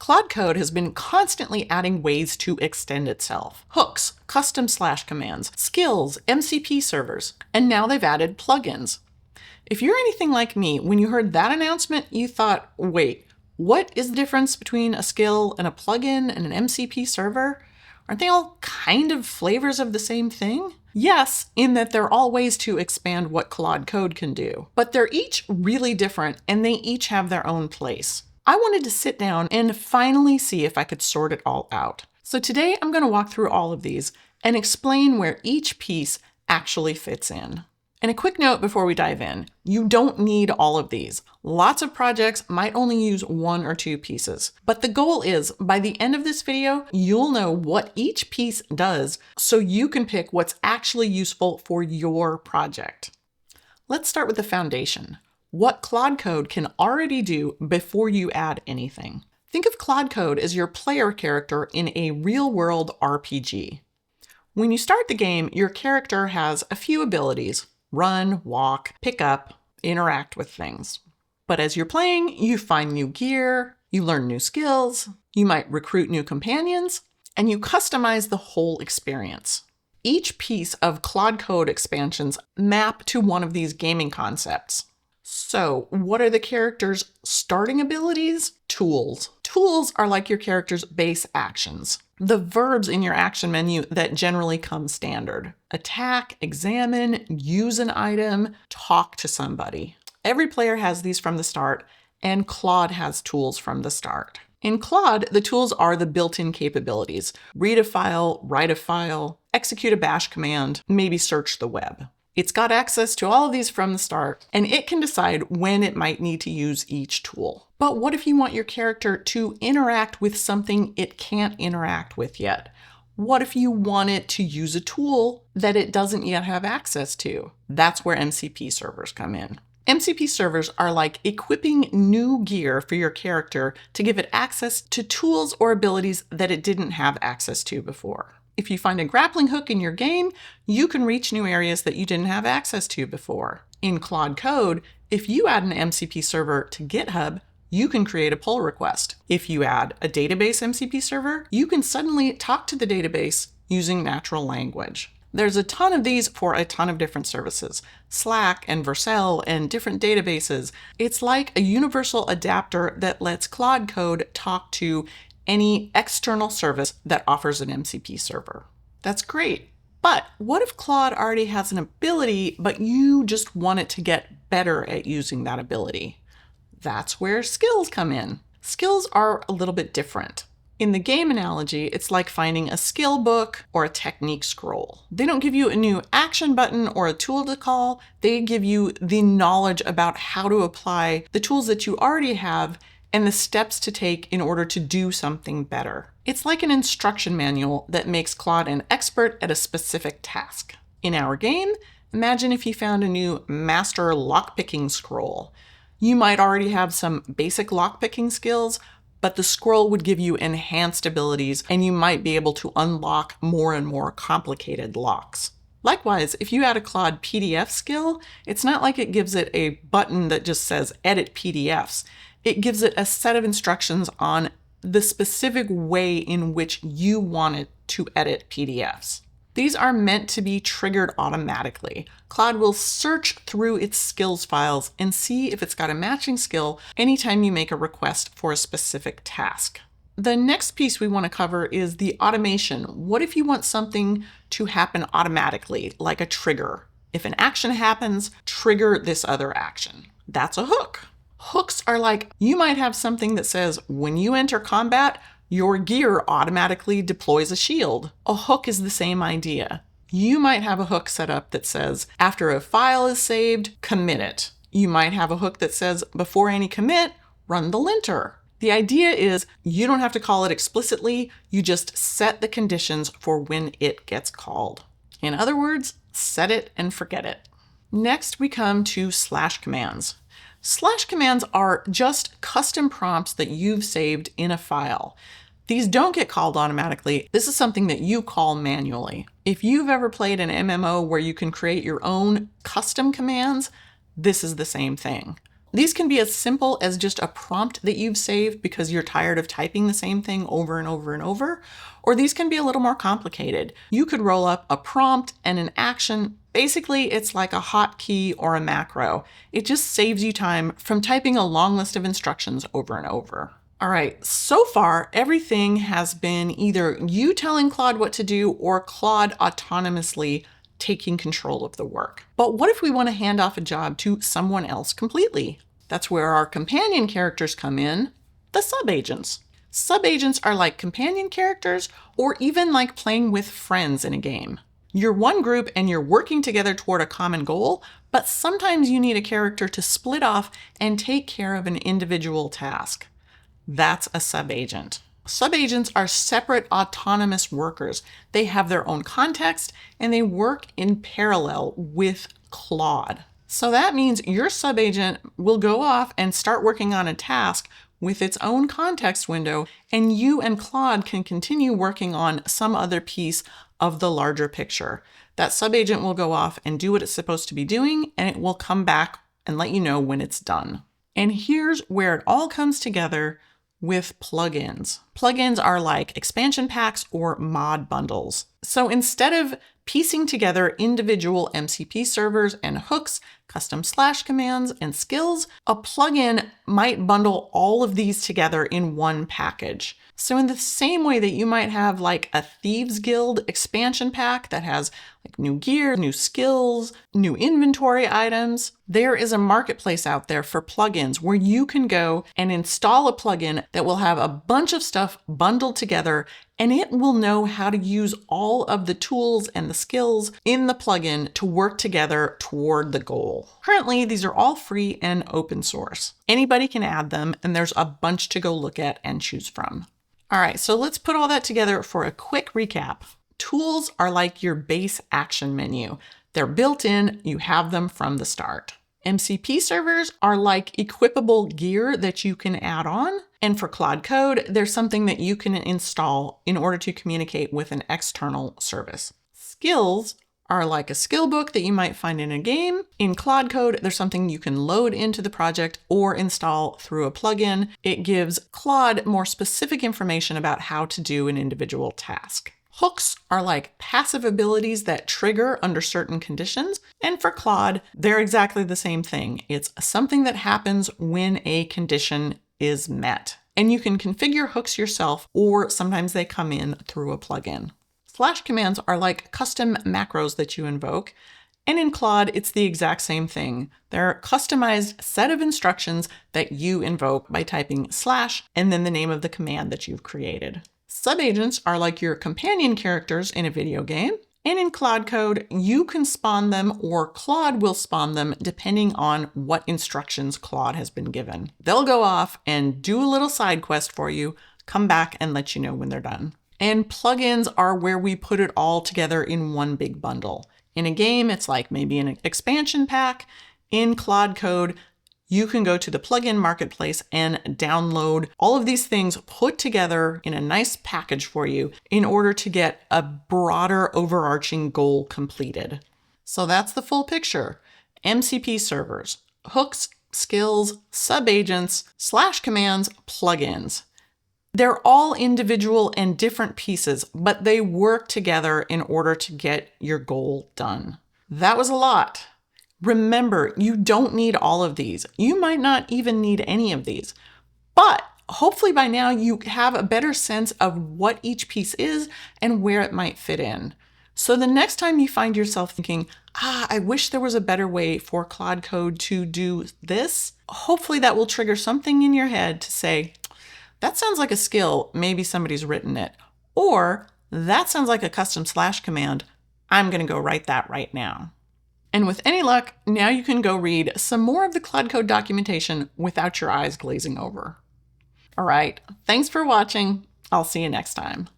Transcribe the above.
Claude Code has been constantly adding ways to extend itself. Hooks, custom slash commands, skills, MCP servers, and now they've added plugins. If you're anything like me, when you heard that announcement, you thought, wait, what is the difference between a skill and a plugin and an MCP server? Aren't they all kind of flavors of the same thing? Yes, in that they're all ways to expand what Claude Code can do, but they're each really different and they each have their own place. I wanted to sit down and finally see if I could sort it all out. So today I'm going to walk through all of these and explain where each piece actually fits in. And a quick note before we dive in, you don't need all of these. Lots of projects might only use one or two pieces, but the goal is by the end of this video, you'll know what each piece does so you can pick what's actually useful for your project. Let's start with the foundation, what Claude Code can already do before you add anything. Think of Claude Code as your player character in a real-world RPG. When you start the game, your character has a few abilities: run, walk, pick up, interact with things. But as you're playing, you find new gear, you learn new skills, you might recruit new companions, and you customize the whole experience. Each piece of Claude Code expansions map to one of these gaming concepts. So what are the character's starting abilities? Tools. Tools are like your character's base actions, the verbs in your action menu that generally come standard. Attack, examine, use an item, talk to somebody. Every player has these from the start, and Claude has tools from the start. In Claude, the tools are the built-in capabilities: read a file, write a file, execute a bash command, maybe search the web. It's got access to all of these from the start, and it can decide when it might need to use each tool. But what if you want your character to interact with something it can't interact with yet? What if you want it to use a tool that it doesn't yet have access to? That's where MCP servers come in. MCP servers are like equipping new gear for your character to give it access to tools or abilities that it didn't have access to before. If you find a grappling hook in your game, you can reach new areas that you didn't have access to before. In Claude Code, if you add an MCP server to GitHub, you can create a pull request. If you add a database MCP server, you can suddenly talk to the database using natural language. There's a ton of these for a ton of different services, Slack and Vercel and different databases. It's like a universal adapter that lets Claude Code talk to any external service that offers an MCP server. That's great. But what if Claude already has an ability, but you just want it to get better at using that ability? That's where skills come in. Skills are a little bit different. In the game analogy, it's like finding a skill book or a technique scroll. They don't give you a new action button or a tool to call. They give you the knowledge about how to apply the tools that you already have and the steps to take in order to do something better. It's like an instruction manual that makes Claude an expert at a specific task. In our game, imagine if you found a new master lockpicking scroll. You might already have some basic lockpicking skills, but the scroll would give you enhanced abilities and you might be able to unlock more and more complicated locks. Likewise, if you add a Claude PDF skill, it's not like it gives it a button that just says edit PDFs. It gives it a set of instructions on the specific way in which you want it to edit PDFs. These are meant to be triggered automatically. Claude will search through its skills files and see if it's got a matching skill anytime you make a request for a specific task. The next piece we want to cover is the automation. What if you want something to happen automatically, like a trigger? If an action happens, trigger this other action. That's a hook. Hooks are like, you might have something that says, when you enter combat, your gear automatically deploys a shield. A hook is the same idea. You might have a hook set up that says, after a file is saved, commit it. You might have a hook that says, before any commit, run the linter. The idea is you don't have to call it explicitly, you just set the conditions for when it gets called. In other words, set it and forget it. Next, we come to slash commands. Slash commands are just custom prompts that you've saved in a file. These don't get called automatically. This is something that you call manually. If you've ever played an MMO where you can create your own custom commands, this is the same thing. These can be as simple as just a prompt that you've saved because you're tired of typing the same thing over and over and over, or these can be a little more complicated. You could roll up a prompt and an action. Basically, it's like a hotkey or a macro. It just saves you time from typing a long list of instructions over and over. All right, so far, everything has been either you telling Claude what to do or Claude autonomously taking control of the work. But what if we want to hand off a job to someone else completely? That's where our companion characters come in, the subagents. Subagents are like companion characters or even like playing with friends in a game. You're one group and you're working together toward a common goal, but sometimes you need a character to split off and take care of an individual task. That's a subagent. Subagents are separate autonomous workers. They have their own context and they work in parallel with Claude. So that means your subagent will go off and start working on a task with its own context window, and you and Claude can continue working on some other piece of the larger picture. That subagent will go off and do what it's supposed to be doing, and it will come back and let you know when it's done. And here's where it all comes together with plugins. Plugins are like expansion packs or mod bundles. So instead of piecing together individual MCP servers and hooks, custom slash commands, and skills, a plugin might bundle all of these together in one package. So in the same way that you might have like a Thieves Guild expansion pack that has like new gear, new skills, new inventory items, there is a marketplace out there for plugins where you can go and install a plugin that will have a bunch of stuff bundled together, and it will know how to use all of the tools and the skills in the plugin to work together toward the goal. Currently, these are all free and open source. Anybody can add them, and there's a bunch to go look at and choose from. All right, so let's put all that together for a quick recap. Tools are like your base action menu. They're built in, you have them from the start. MCP servers are like equippable gear that you can add on. And for Claude Code, there's something that you can install in order to communicate with an external service. Skills are like a skill book that you might find in a game. In Claude Code, there's something you can load into the project or install through a plugin. It gives Claude more specific information about how to do an individual task. Hooks are like passive abilities that trigger under certain conditions. And for Claude, they're exactly the same thing. It's something that happens when a condition is met. And you can configure hooks yourself, or sometimes they come in through a plugin. Slash commands are like custom macros that you invoke. And in Claude, it's the exact same thing. They're a customized set of instructions that you invoke by typing slash and then the name of the command that you've created. Subagents are like your companion characters in a video game. And in Claude Code, you can spawn them or Claude will spawn them depending on what instructions Claude has been given. They'll go off and do a little side quest for you, come back and let you know when they're done. And plugins are where we put it all together in one big bundle. In a game, it's like maybe an expansion pack. In Claude Code, you can go to the plugin marketplace and download all of these things put together in a nice package for you in order to get a broader overarching goal completed. So that's the full picture. MCP servers, hooks, skills, subagents, slash commands, plugins. They're all individual and different pieces, but they work together in order to get your goal done. That was a lot. Remember, you don't need all of these. You might not even need any of these, but hopefully by now you have a better sense of what each piece is and where it might fit in. So the next time you find yourself thinking, I wish there was a better way for Claude Code to do this, hopefully that will trigger something in your head to say, that sounds like a skill, maybe somebody's written it. Or, that sounds like a custom slash command, I'm gonna go write that right now. And with any luck, now you can go read some more of the Claude Code documentation without your eyes glazing over. All right, thanks for watching. I'll see you next time.